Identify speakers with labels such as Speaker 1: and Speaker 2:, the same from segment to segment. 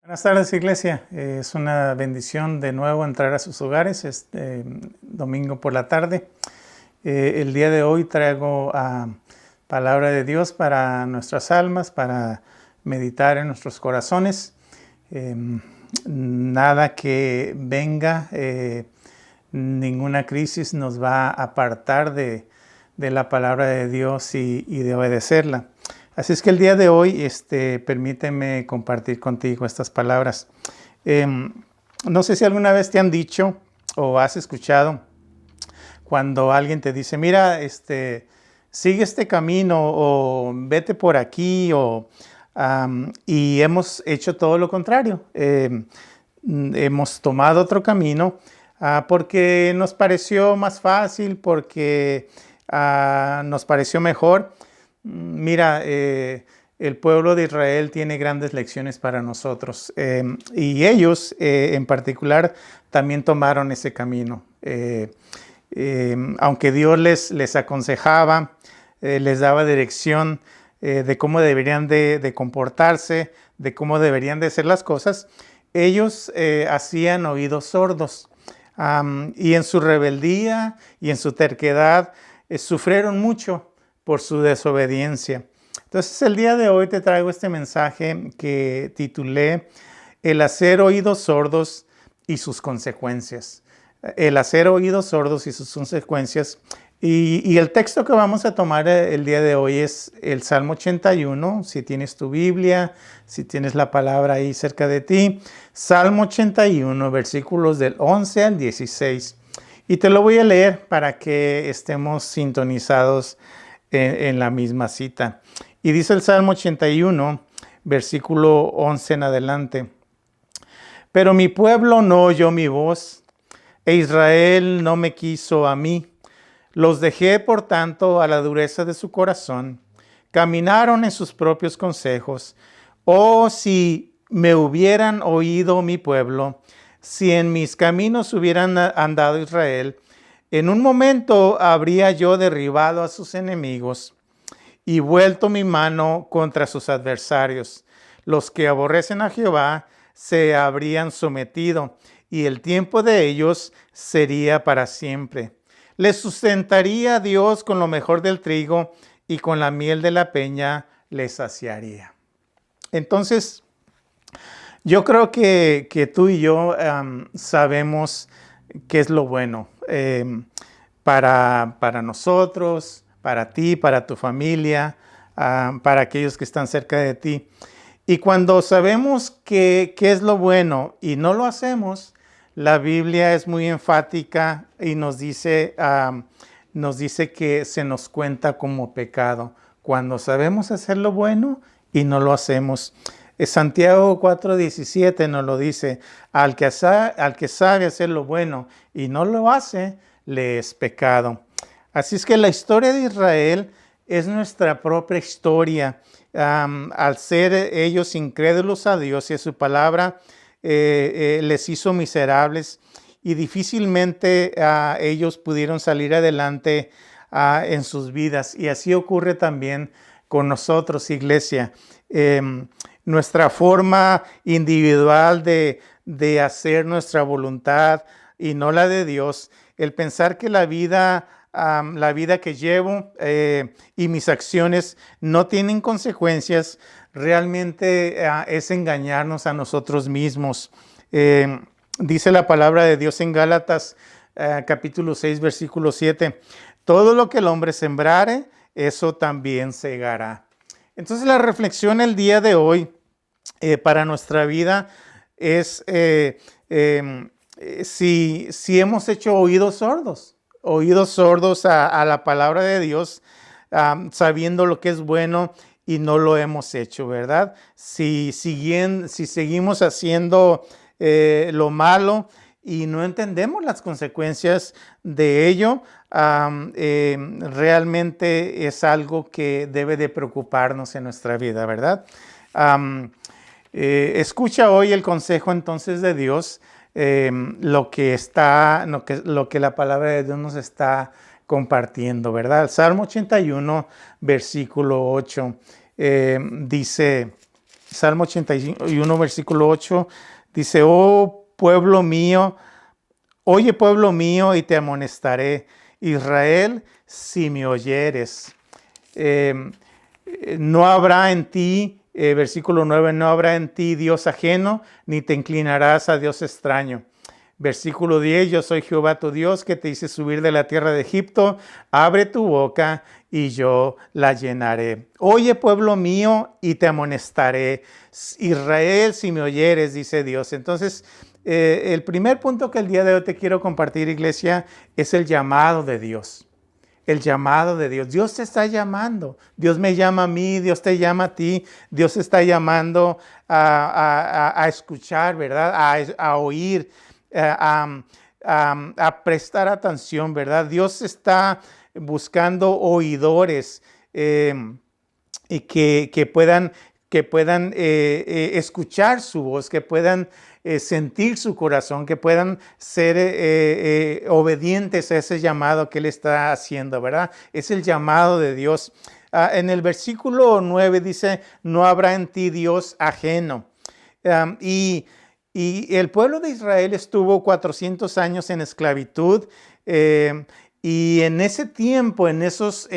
Speaker 1: Buenas tardes, iglesia. Es una bendición de nuevo entrar a sus hogares domingo por la tarde. El día de hoy traigo palabra de Dios para nuestras almas, para meditar en nuestros corazones. Nada que venga, ninguna crisis nos va a apartar de la palabra de Dios y de obedecerla. Así es que el día de hoy, permíteme compartir contigo estas palabras. No sé si alguna vez te han dicho o has escuchado cuando alguien te dice, mira, sigue este camino o vete por aquí y hemos hecho todo lo contrario. Hemos tomado otro camino porque nos pareció más fácil, porque nos pareció mejor. Mira, el pueblo de Israel tiene grandes lecciones para nosotros y ellos en particular también tomaron ese camino. Aunque Dios les aconsejaba, les daba dirección de cómo deberían de comportarse, de cómo deberían de hacer las cosas, ellos hacían oídos sordos y en su rebeldía y en su terquedad sufrieron mucho por su desobediencia. Entonces el día de hoy te traigo este mensaje que titulé El hacer oídos sordos y sus consecuencias. El hacer oídos sordos y sus consecuencias. Y el texto que vamos a tomar el día de hoy es el Salmo 81. Si tienes tu Biblia, si tienes la palabra ahí cerca de ti. Salmo 81, versículos del 11 al 16. Y te lo voy a leer para que estemos sintonizados en la misma cita. Y dice el Salmo 81, versículo 11 en adelante. Pero mi pueblo no oyó mi voz, e Israel no me quiso a mí. Los dejé, por tanto, a la dureza de su corazón. Caminaron en sus propios consejos. Oh, si me hubieran oído mi pueblo, si en mis caminos hubieran andado Israel, en un momento habría yo derribado a sus enemigos y vuelto mi mano contra sus adversarios. Los que aborrecen a Jehová se habrían sometido, y el tiempo de ellos sería para siempre. Les sustentaría Dios con lo mejor del trigo, y con la miel de la peña les saciaría. Entonces, yo creo que tú y yo sabemos qué es lo bueno para nosotros, para ti, para tu familia, para aquellos que están cerca de ti. Y cuando sabemos qué es lo bueno y no lo hacemos, la Biblia es muy enfática y nos dice que se nos cuenta como pecado cuando sabemos hacer lo bueno y no lo hacemos. Santiago 4:17 nos lo dice: al que sabe hacer lo bueno y no lo hace, le es pecado. Así es que la historia de Israel es nuestra propia historia. Al ser ellos incrédulos a Dios y a su palabra, les hizo miserables y difícilmente ellos pudieron salir adelante en sus vidas. Y así ocurre también con nosotros, iglesia. Nuestra forma individual de hacer nuestra voluntad y no la de Dios, el pensar que la vida que llevo y mis acciones no tienen consecuencias, realmente es engañarnos a nosotros mismos. Dice la palabra de Dios en Gálatas capítulo 6, versículo 7, todo lo que el hombre sembrare, eso también segará. Entonces la reflexión el día de hoy para nuestra vida es si hemos hecho oídos sordos a la palabra de Dios, sabiendo lo que es bueno y no lo hemos hecho, ¿verdad? Si seguimos haciendo lo malo y no entendemos las consecuencias de ello, realmente es algo que debe de preocuparnos en nuestra vida, ¿verdad? Escucha hoy el consejo entonces de Dios, lo que la palabra de Dios nos está compartiendo, ¿verdad? El Salmo 81, versículo 8, dice Salmo 81, versículo 8, dice, oh pueblo mío, oye pueblo mío y te amonestaré, Israel, si me oyeres. No habrá en ti, versículo 9, no habrá en ti Dios ajeno, ni te inclinarás a Dios extraño. Versículo 10, yo soy Jehová tu Dios que te hice subir de la tierra de Egipto, abre tu boca y yo la llenaré. Oye pueblo mío y te amonestaré. Israel, si me oyeres, dice Dios. Entonces, el primer punto que el día de hoy te quiero compartir, iglesia, es el llamado de Dios. El llamado de Dios. Dios te está llamando. Dios me llama a mí, Dios te llama a ti. Dios está llamando a escuchar, ¿verdad? A oír, a prestar atención, ¿verdad? Dios está buscando oidores y que puedan escuchar su voz, que puedan sentir su corazón, que puedan ser obedientes a ese llamado que Él está haciendo, ¿verdad? Es el llamado de Dios. En el versículo 9 dice, no habrá en ti Dios ajeno. Y el pueblo de Israel estuvo 400 años en esclavitud. Y en ese tiempo, en esos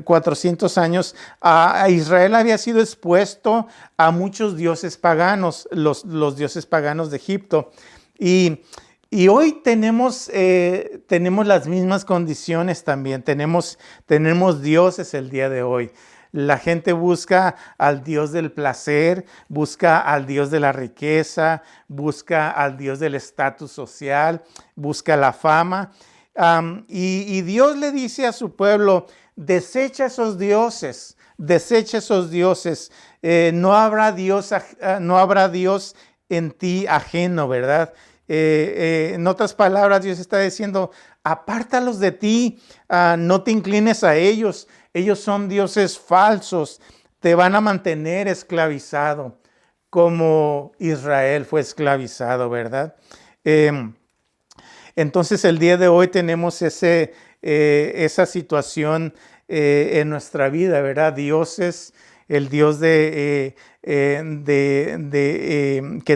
Speaker 1: 400 años, a Israel había sido expuesto a muchos dioses paganos, los dioses paganos de Egipto. Y hoy tenemos las mismas condiciones también. Tenemos dioses el día de hoy. La gente busca al Dios del placer, busca al Dios de la riqueza, busca al Dios del estatus social, busca la fama. Y Dios le dice a su pueblo, desecha esos dioses, no habrá Dios en ti ajeno, ¿verdad? En otras palabras, Dios está diciendo, apártalos de ti, no te inclines a ellos, ellos son dioses falsos, te van a mantener esclavizado, como Israel fue esclavizado, ¿verdad? Entonces el día de hoy tenemos esa situación en nuestra vida, ¿verdad? Dioses, el Dios que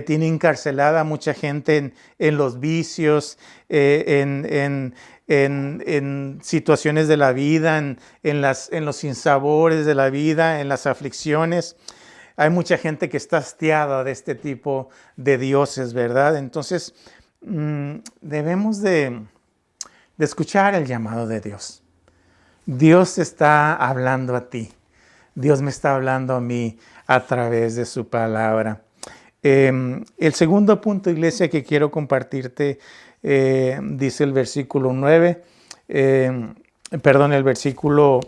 Speaker 1: tiene encarcelada a mucha gente en los vicios, en situaciones de la vida, en los sinsabores de la vida, en las aflicciones. Hay mucha gente que está hastiada de este tipo de dioses, ¿verdad? Entonces, debemos de escuchar el llamado de Dios. Dios está hablando a ti. Dios me está hablando a mí a través de su palabra. El segundo punto, iglesia, que quiero compartirte, dice el versículo 9, el versículo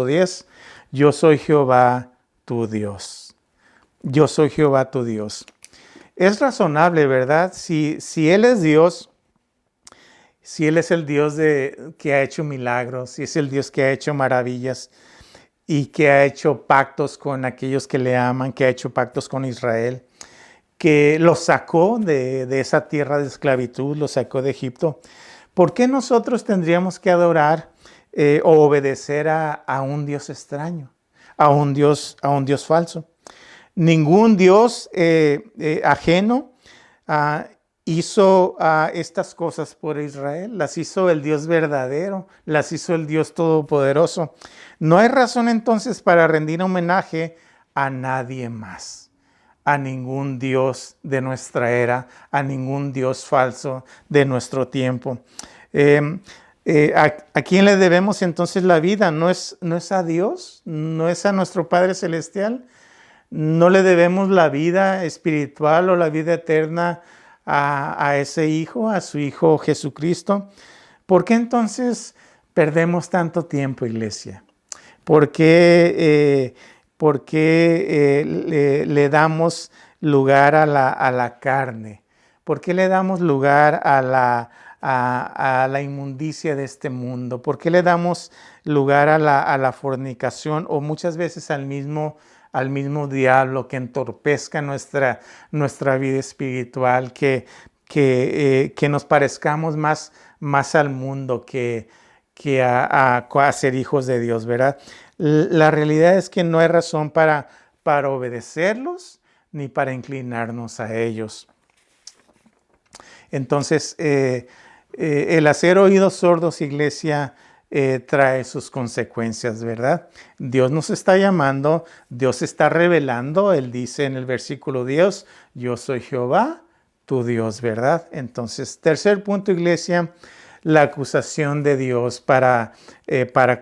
Speaker 1: 10, yo soy Jehová tu Dios. Yo soy Jehová tu Dios. Es razonable, ¿verdad? Si Él es Dios, si Él es el Dios que ha hecho milagros, si es el Dios que ha hecho maravillas y que ha hecho pactos con aquellos que le aman, que ha hecho pactos con Israel, que los sacó de esa tierra de esclavitud, los sacó de Egipto, ¿por qué nosotros tendríamos que adorar o obedecer a un Dios extraño, a un Dios falso? Ningún Dios ajeno hizo estas cosas por Israel. Las hizo el Dios verdadero, las hizo el Dios todopoderoso. No hay razón entonces para rendir homenaje a nadie más, a ningún Dios de nuestra era, a ningún Dios falso de nuestro tiempo. ¿A quién le debemos entonces la vida? ¿No es a Dios? ¿No es a nuestro Padre Celestial? ¿No le debemos la vida espiritual o la vida eterna a ese Hijo, a su Hijo Jesucristo? ¿Por qué entonces perdemos tanto tiempo, iglesia? ¿Por qué le damos lugar a la carne? ¿Por qué le damos lugar a la inmundicia de este mundo? ¿Por qué le damos lugar a la fornicación o muchas veces al mismo diablo que entorpezca nuestra vida espiritual, que nos parezcamos más al mundo que a ser hijos de Dios, ¿verdad? La realidad es que no hay razón para para obedecerlos ni para inclinarnos a ellos. Entonces, el hacer oídos sordos, iglesia, trae sus consecuencias, ¿verdad? Dios nos está llamando, Dios está revelando. Él dice en el versículo 10, yo soy Jehová, tu Dios, ¿verdad? Entonces, tercer punto, iglesia, la acusación de Dios para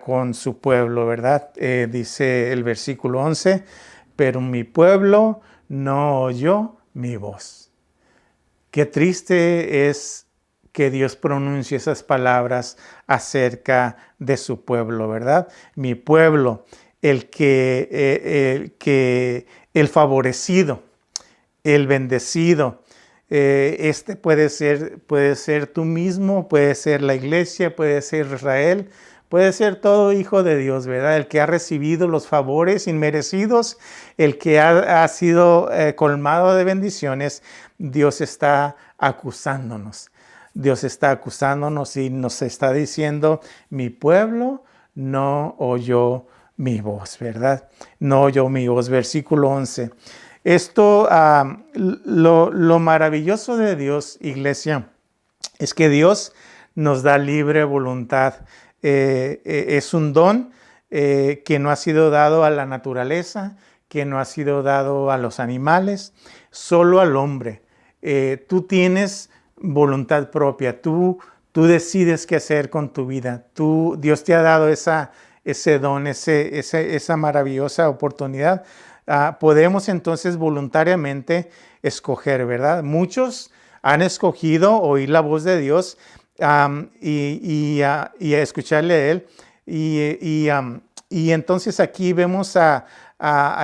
Speaker 1: con su pueblo, ¿verdad? Dice el versículo 11, pero mi pueblo no oyó mi voz. Qué triste es que Dios pronuncie esas palabras acerca de su pueblo, ¿verdad? Mi pueblo, el favorecido, el bendecido. Este puede ser tú mismo, puede ser la iglesia, puede ser Israel, puede ser todo hijo de Dios, ¿verdad? El que ha recibido los favores inmerecidos, el que ha sido colmado de bendiciones. Dios está acusándonos. Dios está acusándonos y nos está diciendo, mi pueblo no oyó mi voz, ¿verdad? No oyó mi voz. Versículo 11. Esto, lo maravilloso de Dios, iglesia, es que Dios nos da libre voluntad. Es un don que no ha sido dado a la naturaleza, que no ha sido dado a los animales, solo al hombre. Tú tienes voluntad propia, tú decides qué hacer con tu vida. Dios te ha dado ese don, esa maravillosa oportunidad. Podemos entonces voluntariamente escoger, ¿verdad? Muchos han escogido oír la voz de Dios y escucharle a Él. Y entonces aquí vemos a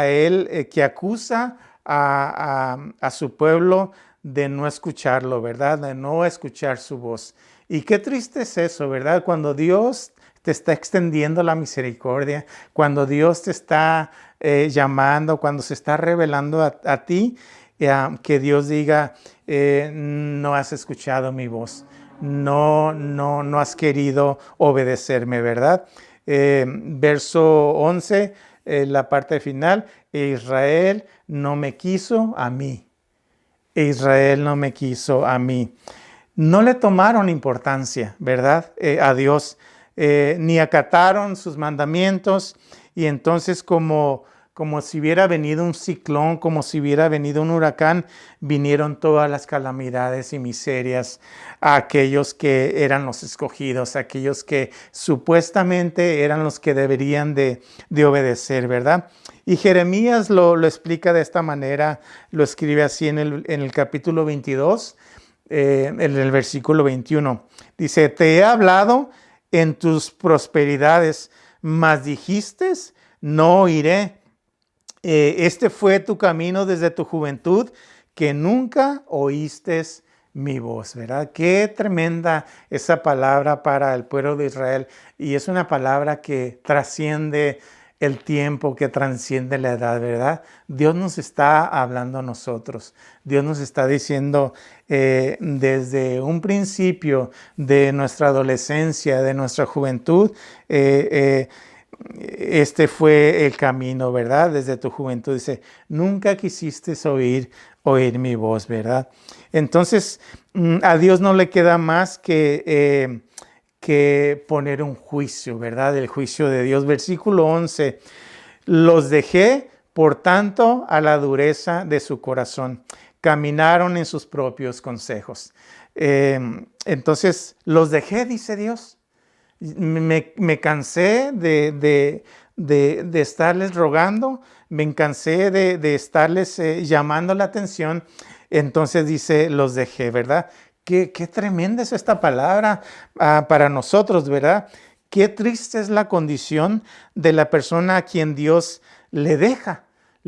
Speaker 1: Él que acusa a su pueblo de no escucharlo, ¿verdad? De no escuchar su voz. Y qué triste es eso, ¿verdad? Cuando Dios te está extendiendo la misericordia, cuando Dios te está llamando, cuando se está revelando a ti, que Dios diga, no has escuchado mi voz, no has querido obedecerme, ¿verdad? Verso 11, la parte final, Israel no me quiso a mí. Israel no me quiso a mí. No le tomaron importancia, ¿verdad? A Dios, ni acataron sus mandamientos, y entonces como si hubiera venido un ciclón, como si hubiera venido un huracán, vinieron todas las calamidades y miserias a aquellos que eran los escogidos, a aquellos que supuestamente eran los que deberían de obedecer, ¿verdad? Y Jeremías lo explica de esta manera, lo escribe así en el capítulo 22, en el versículo 21. Dice, te he hablado en tus prosperidades, mas dijiste, no iré. Este fue tu camino desde tu juventud, que nunca oíste mi voz, ¿verdad? Qué tremenda esa palabra para el pueblo de Israel. Y es una palabra que trasciende el tiempo, que trasciende la edad, ¿verdad? Dios nos está hablando a nosotros. Dios nos está diciendo desde un principio de nuestra adolescencia, de nuestra juventud, este fue el camino, ¿verdad? Desde tu juventud. Dice, nunca quisiste oír mi voz, ¿verdad? Entonces, a Dios no le queda más que poner un juicio, ¿verdad? El juicio de Dios. Versículo 11, los dejé, por tanto, a la dureza de su corazón. Caminaron en sus propios consejos. Entonces, los dejé, dice Dios. Me cansé de estarles rogando, me cansé de estarles llamando la atención. Entonces dice, los dejé, ¿verdad? Qué tremenda es esta palabra para nosotros, ¿verdad? Qué triste es la condición de la persona a quien Dios le deja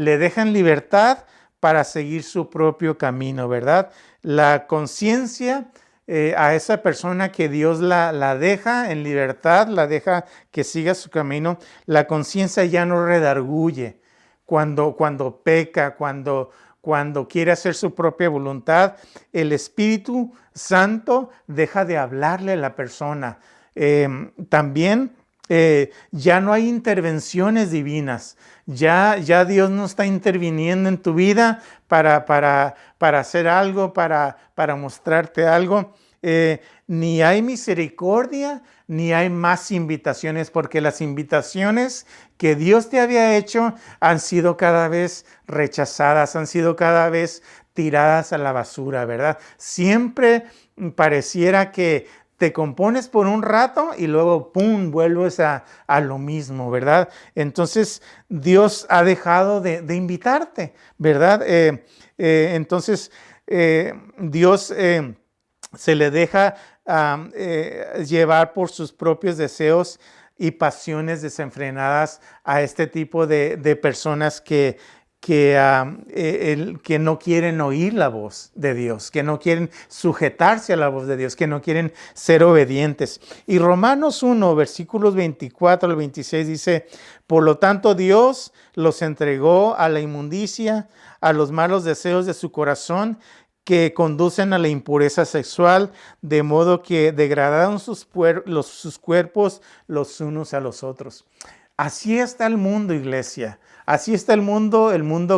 Speaker 1: en libertad para seguir su propio camino, ¿verdad? La conciencia a esa persona que Dios la deja en libertad, la deja que siga su camino, la conciencia ya no redarguye cuando peca, cuando quiere hacer su propia voluntad. El Espíritu Santo deja de hablarle a la persona. También Ya no hay intervenciones divinas. Ya Dios no está interviniendo en tu vida para hacer algo, para mostrarte algo. Ni hay misericordia, ni hay más invitaciones, porque las invitaciones que Dios te había hecho han sido cada vez rechazadas, han sido cada vez tiradas a la basura, ¿verdad? Siempre pareciera que te compones por un rato y luego, ¡pum!, vuelves a lo mismo, ¿verdad? Entonces, Dios ha dejado de invitarte, ¿verdad? Entonces, Dios se le deja llevar por sus propios deseos y pasiones desenfrenadas a este tipo de personas que no quieren oír la voz de Dios, que no quieren sujetarse a la voz de Dios, que no quieren ser obedientes. Y Romanos 1, versículos 24 al 26 dice: por lo tanto Dios los entregó a la inmundicia, a los malos deseos de su corazón, que conducen a la impureza sexual, de modo que degradaron sus cuerpos los unos a los otros. Así está el mundo, iglesia. Así está el mundo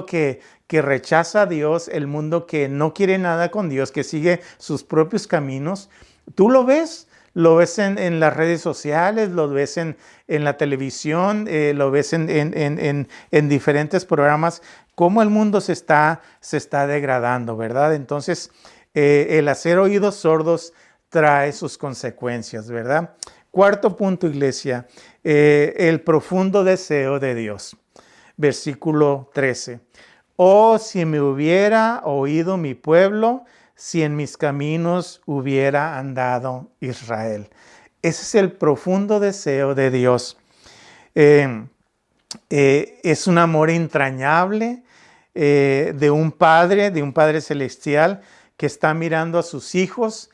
Speaker 1: que rechaza a Dios, el mundo que no quiere nada con Dios, que sigue sus propios caminos. Tú lo ves en las redes sociales, lo ves en la televisión, lo ves en diferentes programas, cómo el mundo se está degradando, ¿verdad? Entonces, el hacer oídos sordos trae sus consecuencias, ¿verdad? Cuarto punto, iglesia, el profundo deseo de Dios. Versículo 13. Oh, si me hubiera oído mi pueblo, si en mis caminos hubiera andado Israel. Ese es el profundo deseo de Dios. Es un amor entrañable de un Padre celestial que está mirando a sus hijos,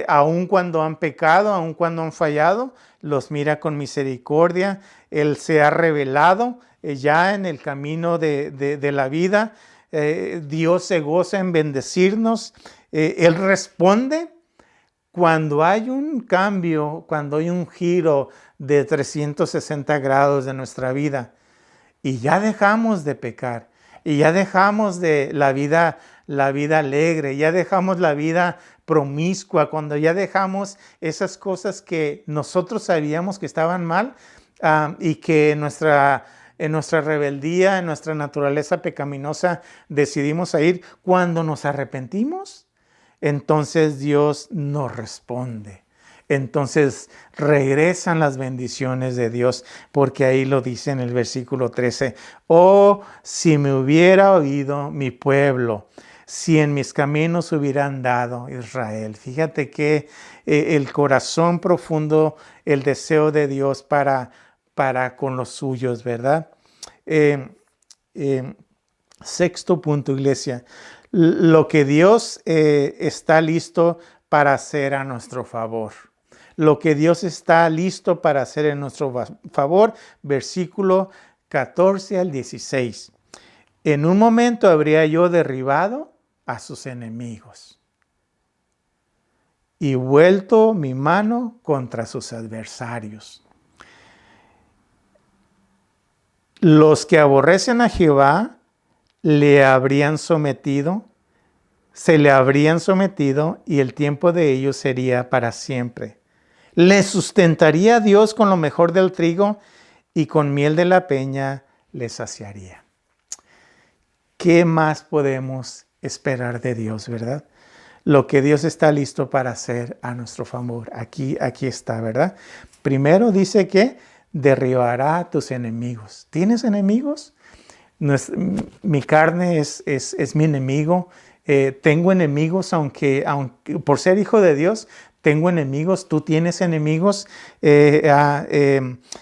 Speaker 1: aun cuando han pecado, aun cuando han fallado, los mira con misericordia. Él se ha revelado ya en el camino de la vida. Dios se goza en bendecirnos. Él responde cuando hay un cambio, cuando hay un giro de 360 grados de nuestra vida y ya dejamos de pecar y ya dejamos de la vida alegre, ya dejamos la vida promiscua, cuando ya dejamos esas cosas que nosotros sabíamos que estaban mal, y que en nuestra rebeldía, en nuestra naturaleza pecaminosa decidimos ir, cuando nos arrepentimos, entonces Dios nos responde. Entonces regresan las bendiciones de Dios, porque ahí lo dice en el versículo 13. Oh, si me hubiera oído mi pueblo, si en mis caminos hubiera andado Israel. Fíjate que el corazón profundo, el deseo de Dios para con los suyos, ¿verdad? Sexto punto, iglesia. Lo que Dios está listo para hacer a nuestro favor. Lo que Dios está listo para hacer en nuestro favor. Versículo 14 al 16. En un momento habría yo derribado a sus enemigos y vuelto mi mano contra sus adversarios. Los que aborrecen a Jehová se le habrían sometido y el tiempo de ellos sería para siempre. Les sustentaría Dios con lo mejor del trigo y con miel de la peña les saciaría. ¿Qué más podemos esperar de Dios, verdad? Lo que Dios está listo para hacer a nuestro favor. Aquí está, ¿verdad? Primero dice que derribará a tus enemigos. ¿Tienes enemigos? Mi carne es mi enemigo. Tengo enemigos, aunque por ser hijo de Dios, tengo enemigos. Tú tienes enemigos.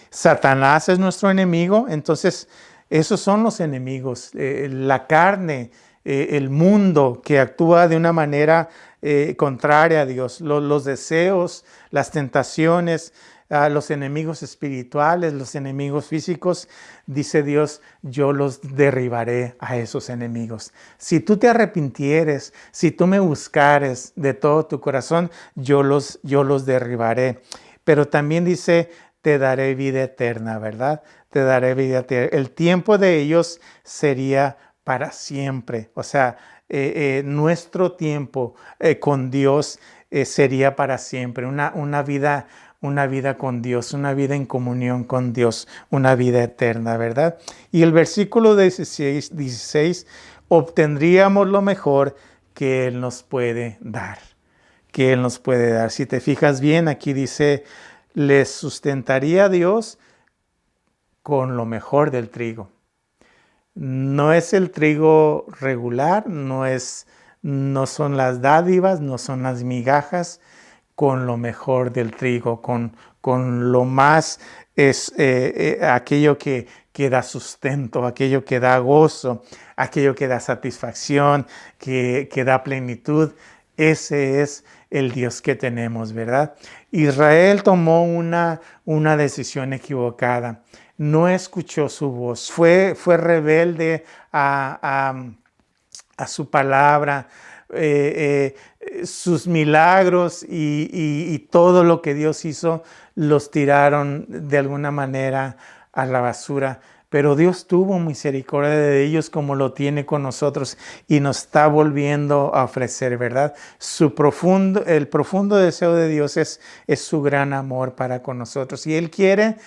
Speaker 1: Satanás es nuestro enemigo. Entonces, esos son los enemigos. La carne, el mundo que actúa de una manera contraria a Dios. Los deseos, las tentaciones, los enemigos espirituales, los enemigos físicos, dice Dios, yo los derribaré a esos enemigos. Si tú te arrepintieres, si tú me buscares de todo tu corazón, yo los derribaré. Pero también dice, te daré vida eterna, ¿verdad? Te daré vida eterna. El tiempo de ellos sería para siempre. O sea, nuestro tiempo con Dios sería para siempre. Una vida con Dios, una vida en comunión con Dios, una vida eterna, ¿verdad? Y el versículo 16, obtendríamos lo mejor que Él nos puede dar, que Él nos puede dar. Si te fijas bien, aquí dice, les sustentaría a Dios con lo mejor del trigo. No es el trigo regular, no son las dádivas, no son las migajas, con lo mejor del trigo, con lo más es aquello que da sustento, aquello que da gozo, aquello que da satisfacción, que da plenitud. Ese es el Dios que tenemos, ¿verdad? Israel tomó una decisión equivocada. No escuchó su voz, fue rebelde a su palabra. Sus milagros y todo lo que Dios hizo los tiraron de alguna manera a la basura. Pero Dios tuvo misericordia de ellos como lo tiene con nosotros y nos está volviendo a ofrecer, ¿verdad? El profundo deseo de Dios es su gran amor para con nosotros. Y Él quiere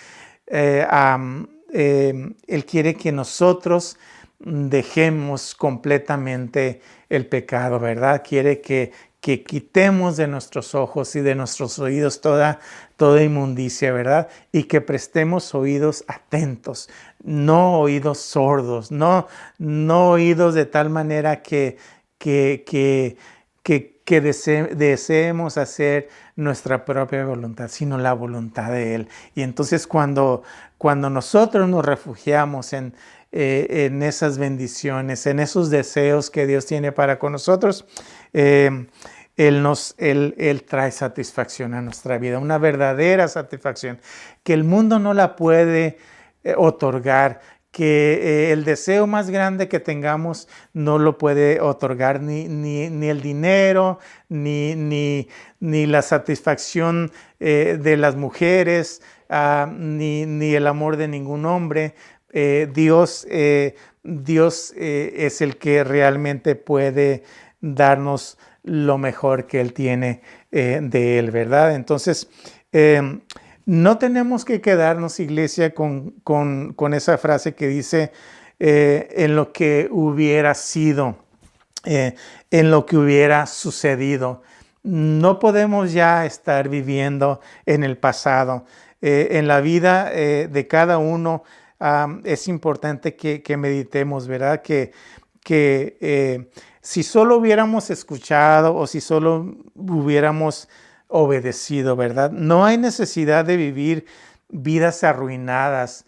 Speaker 1: que nosotros dejemos completamente el pecado, ¿verdad? Quiere que quitemos de nuestros ojos y de nuestros oídos toda inmundicia, ¿verdad? Y que prestemos oídos atentos, no oídos sordos, no oídos de tal manera que deseemos hacer nuestra propia voluntad, sino la voluntad de Él. Y entonces cuando nosotros nos refugiamos en esas bendiciones, en esos deseos que Dios tiene para con nosotros, Él trae satisfacción a nuestra vida, una verdadera satisfacción que el mundo no la puede otorgar, que el deseo más grande que tengamos no lo puede otorgar ni el dinero, ni la satisfacción de las mujeres, ni el amor de ningún hombre. Dios es el que realmente puede darnos lo mejor que Él tiene de Él, ¿verdad? Entonces, no tenemos que quedarnos, iglesia, con esa frase que dice en lo que hubiera sido, en lo que hubiera sucedido. No podemos ya estar viviendo en el pasado. En la vida de cada uno es importante que meditemos, ¿verdad? Que si solo hubiéramos escuchado o si solo hubiéramos obedecido, ¿verdad? No hay necesidad de vivir vidas arruinadas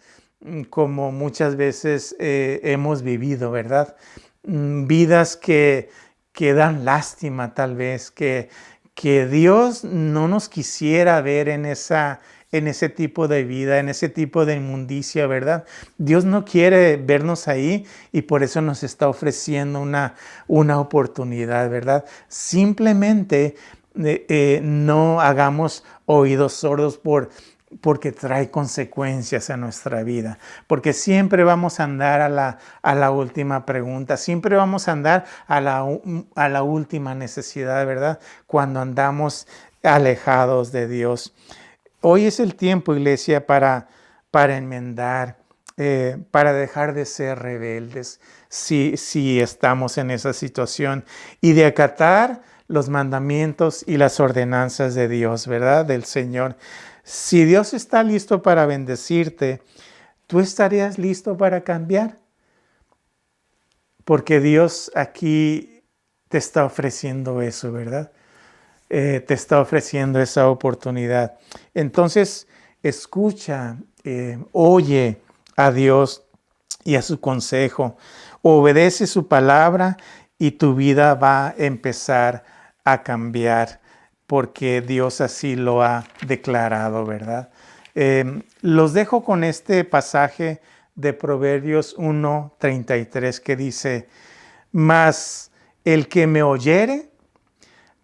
Speaker 1: como muchas veces hemos vivido, ¿verdad? Vidas que dan lástima tal vez, que Dios no nos quisiera ver en ese tipo de vida, en ese tipo de inmundicia, ¿verdad? Dios no quiere vernos ahí y por eso nos está ofreciendo una oportunidad, ¿verdad? Simplemente no hagamos oídos sordos porque trae consecuencias a nuestra vida, porque siempre vamos a andar a la última pregunta, siempre vamos a andar a la última necesidad, ¿verdad? Cuando andamos alejados de Dios. Hoy es el tiempo, iglesia, para enmendar, para dejar de ser rebeldes si estamos en esa situación y de acatar los mandamientos y las ordenanzas de Dios, ¿verdad? Del Señor. Si Dios está listo para bendecirte, ¿tú estarías listo para cambiar? Porque Dios aquí te está ofreciendo eso, ¿verdad? Te está ofreciendo esa oportunidad. Entonces, escucha, oye a Dios y a su consejo, obedece su palabra y tu vida va a empezar a cambiar porque Dios así lo ha declarado, ¿verdad? Los dejo con este pasaje de Proverbios 1:33 que dice, mas el que me oyere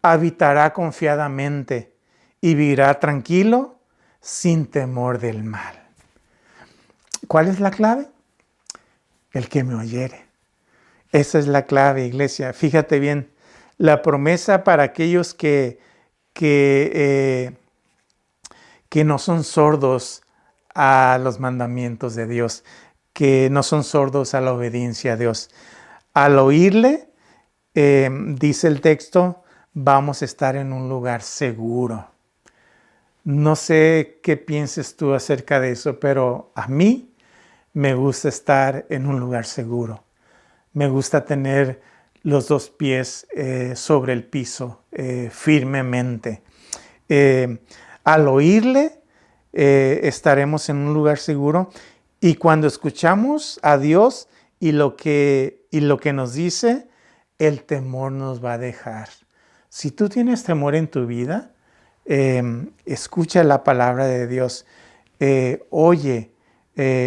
Speaker 1: habitará confiadamente y vivirá tranquilo sin temor del mal. ¿Cuál es la clave? El que me oyere. Esa es la clave, iglesia. Fíjate bien, la promesa para aquellos que no son sordos a los mandamientos de Dios, que no son sordos a la obediencia a Dios. Al oírle, dice el texto, vamos a estar en un lugar seguro. No sé qué pienses tú acerca de eso, pero a mí me gusta estar en un lugar seguro. Me gusta tener los dos pies sobre el piso firmemente. Al oírle, estaremos en un lugar seguro. Y cuando escuchamos a Dios y lo que nos dice, el temor nos va a dejar. Si tú tienes temor en tu vida, escucha la palabra de Dios. Oye,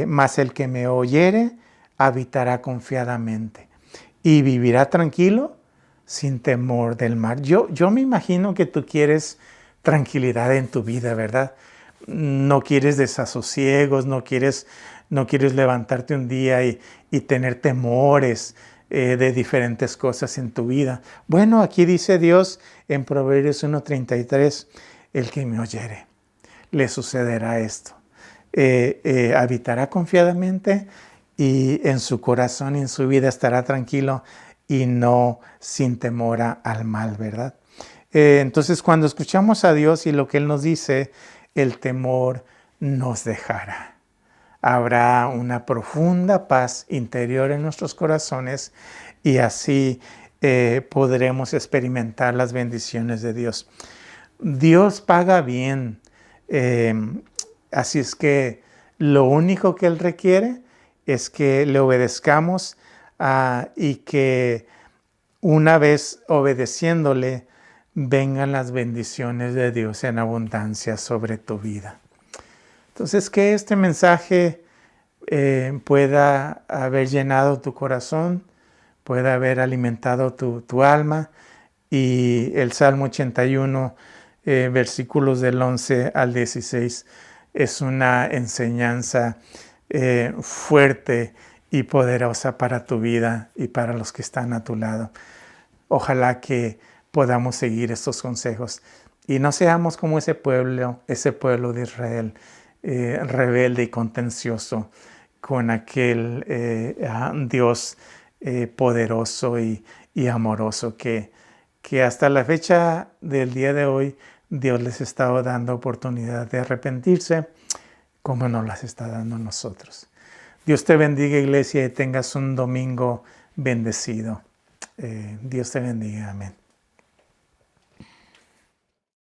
Speaker 1: mas el que me oyere habitará confiadamente y vivirá tranquilo sin temor del mal. Yo me imagino que tú quieres tranquilidad en tu vida, ¿verdad? No quieres desasosiegos, no quieres levantarte un día y tener temores de diferentes cosas en tu vida. Bueno, aquí dice Dios en Proverbios 1:33, el que me oyere, le sucederá esto. Habitará confiadamente y en su corazón y en su vida estará tranquilo y no sin temor al mal, ¿verdad? Entonces, cuando escuchamos a Dios y lo que Él nos dice, el temor nos dejará. Habrá una profunda paz interior en nuestros corazones y así podremos experimentar las bendiciones de Dios. Dios paga bien, así es que lo único que Él requiere es que le obedezcamos y que una vez obedeciéndole vengan las bendiciones de Dios en abundancia sobre tu vida. Entonces, que este mensaje pueda haber llenado tu corazón, pueda haber alimentado tu alma. Y el Salmo 81, versículos del 11 al 16, es una enseñanza fuerte y poderosa para tu vida y para los que están a tu lado. Ojalá que podamos seguir estos consejos y no seamos como ese pueblo de Israel, rebelde y contencioso con aquel Dios poderoso y amoroso que hasta la fecha del día de hoy Dios les estaba dando oportunidad de arrepentirse como nos las está dando a nosotros. Dios te bendiga, iglesia, y tengas un domingo bendecido. Dios te bendiga. Amén.